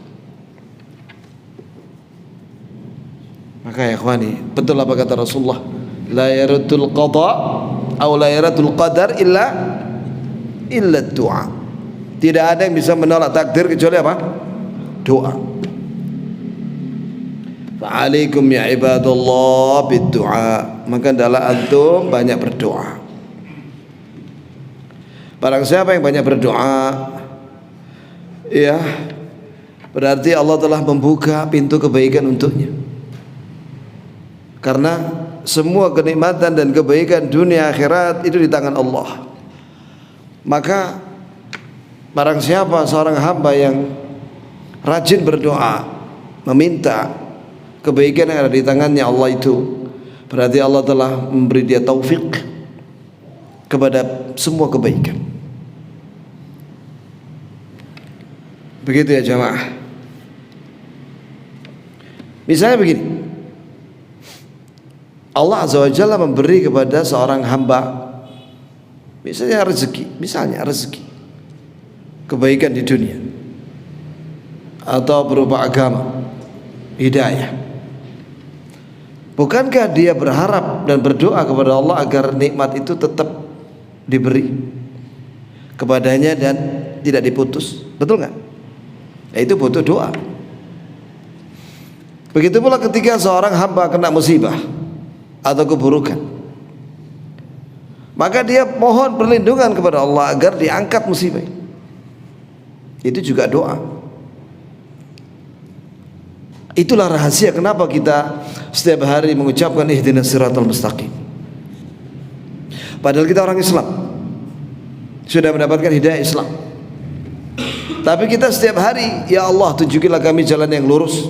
Maka ya ikhwani, betul apa kata Rasulullah, la yaratul qada atau la yaratul qadar illa doa. Tidak ada yang bisa menolak takdir kecuali apa? Doa. Fa'alaikum ya ibadallah bid-du'a. Maka adalah antum banyak berdoa. Barang siapa yang banyak berdoa, ya, berarti Allah telah membuka pintu kebaikan untuknya. Karena semua kenikmatan dan kebaikan dunia akhirat itu di tangan Allah. Maka barang siapa seorang hamba yang rajin berdoa, meminta kebaikan yang ada di tangannya Allah itu, berarti Allah telah memberi dia taufik kepada semua kebaikan. Begitu ya jamaah. Misalnya begini, Allah Azza wa Jalla memberi kepada seorang hamba misalnya rezeki, kebaikan di dunia atau berupa agama, hidayah. Bukankah dia berharap dan berdoa kepada Allah agar nikmat itu tetap diberi kepadanya dan tidak diputus? Betul nggak? Ya, itu butuh doa. Begitu pula ketika seorang hamba kena musibah atau keburukan, maka dia mohon perlindungan kepada Allah agar diangkat musibah. Itu juga doa. Itulah rahasia kenapa kita setiap hari mengucapkan ihdinas siratal mustaqim. Padahal kita orang Islam, sudah mendapatkan hidayah Islam, tapi kita setiap hari, ya Allah tunjukilah kami jalan yang lurus,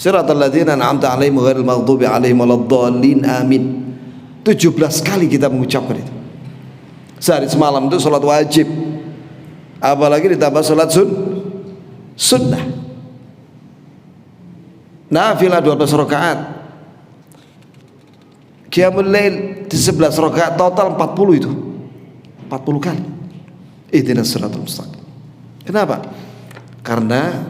siratal ladzina an'amta 'alaihim ghairil maghdubi 'alaihim waladdallin, amin. 17 kali kita mengucapkan itu sehari semalam. Itu salat wajib, apalagi ditambah salat sunnah, nafilah 12 rakaat, qiyamul lail di 11 rakaat, total 40 itu 40 kali ihdinas siratal mustaqim. Kenapa? Karena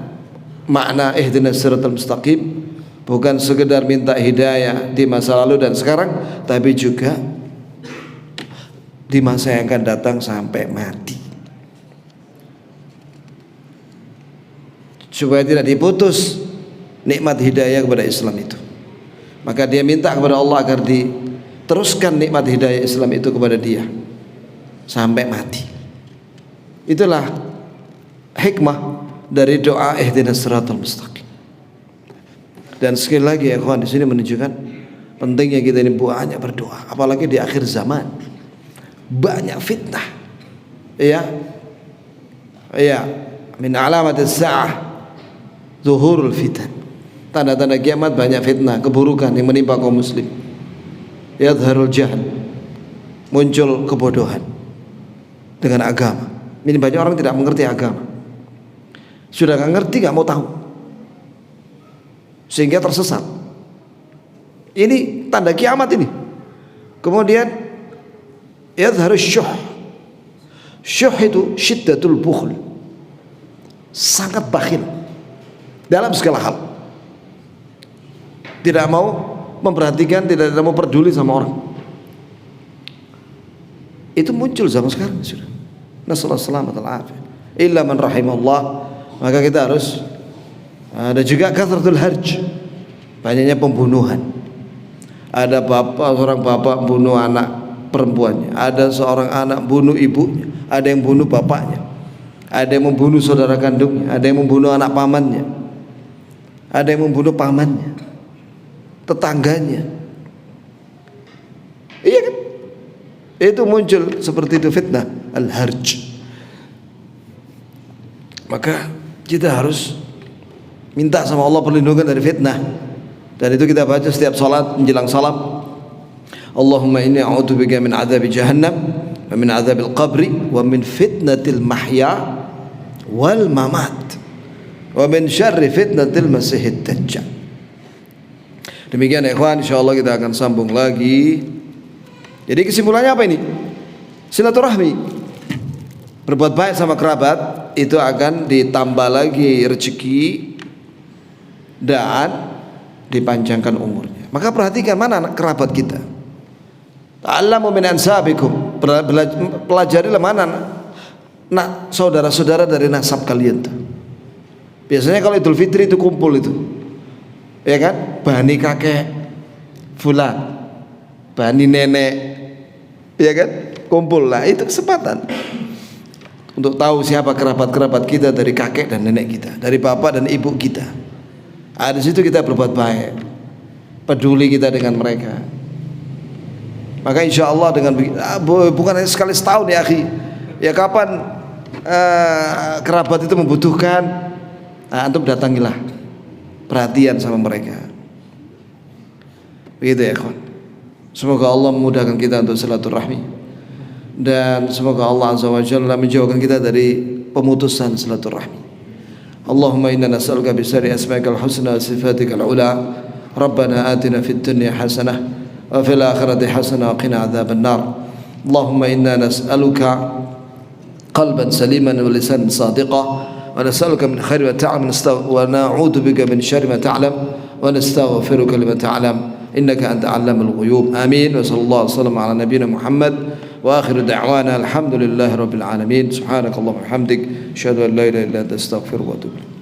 makna ihdinas siratal mustaqim bukan sekedar minta hidayah di masa lalu dan sekarang, tapi juga di masa yang akan datang sampai mati, supaya tidak diputus nikmat hidayah kepada Islam itu. Maka dia minta kepada Allah agar diteruskan nikmat hidayah Islam itu kepada dia sampai mati. Itulah hikmah dari doa ihdinas siratal mustaqim. Dan sekali lagi ya kawan, di sini menunjukkan Pentingnya kita ini banyak berdoa, apalagi di akhir zaman. Banyak fitnah. Iya. Iya, min alamat as-sa'ah zuhurul fitan. Tanda-tanda kiamat banyak fitnah, keburukan yang menimpa kaum muslim. Yadharul jahl, muncul kebodohan dengan agama. Ini banyak orang tidak mengerti agama. Sudah nggak ngerti, nggak mau tahu, sehingga tersesat. Ini tanda kiamat ini. Kemudian yadharul syuh. Syuh itu syiddatul bukhl, sangat bakhil dalam segala hal. Tidak mau memperhatikan, tidak mau peduli sama orang. Itu muncul zaman sekarang sudah. Nasallahu alaihi wasallam. Illa man rahimallah. Maka kita harus ada juga kathratul harj, banyaknya pembunuhan. Ada seorang bapak bunuh anak perempuannya, ada seorang anak bunuh ibunya, ada yang bunuh bapaknya, ada yang membunuh saudara kandungnya, ada yang membunuh anak pamannya, ada yang membunuh pamannya, tetangganya. Iya kan? Itu muncul seperti itu fitnah al-harj. Maka kita harus minta sama Allah perlindungan dari fitnah. Dan itu kita baca setiap salat menjelang salam. Allahumma inni a'udzubika min adzabi jahannam wa min adzabil qabri wa min fitnatil mahya wal mamat wa min syarri fitnatil masihid dajjal. Demikian ya ikhwan, insyaallah kita akan sambung lagi. Jadi kesimpulannya apa ini? Silaturahmi, berbuat baik sama kerabat itu akan ditambah lagi rezeki dan dipanjangkan umurnya. Maka perhatikan mana anak kerabat kita. Ta'allamu min ansabikum, pelajarilah mana nak saudara-saudara dari nasab kalian tuh. Biasanya kalau Idul Fitri itu kumpul itu, ya kan? Bani kakek fulan, bani nenek, ya kan? Kumpul lah, itu kesempatan untuk tahu siapa kerabat-kerabat kita dari kakek dan nenek kita, dari bapak dan ibu kita. Di situ kita berbuat baik, peduli kita dengan mereka. Maka insya Allah dengan bukan hanya sekali setahun ya akhi. Ya kapan kerabat itu membutuhkan, antum datangilah, perhatian sama mereka. Begitu ya kawan. Semoga Allah memudahkan kita untuk silaturahmi, dan semoga Allah azza wa jalla menjauhkan kita dari pemutusan silaturahmi. Allahumma inna nas'aluka bisari asma'ikal husna wa sifatikal ula. Rabbana atina fid dunya hasanah wa fil akhirati hasanah wa qina adzaban nar. Allahumma inna nas'aluka qalban saliman wa lisanan sadiqa wa nas'aluka min khairi ma ta'lam wa na'udzu bika min syarri ma ta'lam wa nastaghfiruka lima ta'lam innaka anta 'allamul ghuyub. Amin. Wa sallallahu alaihi wasallam ala nabiyyina Muhammad wa akhiru da'wana alhamdulillahi rabbil alamin. Subhanakallahumma wa bihamdik asyhadu an la ilaha illa anta astaghfiruka wa atubu ilaik.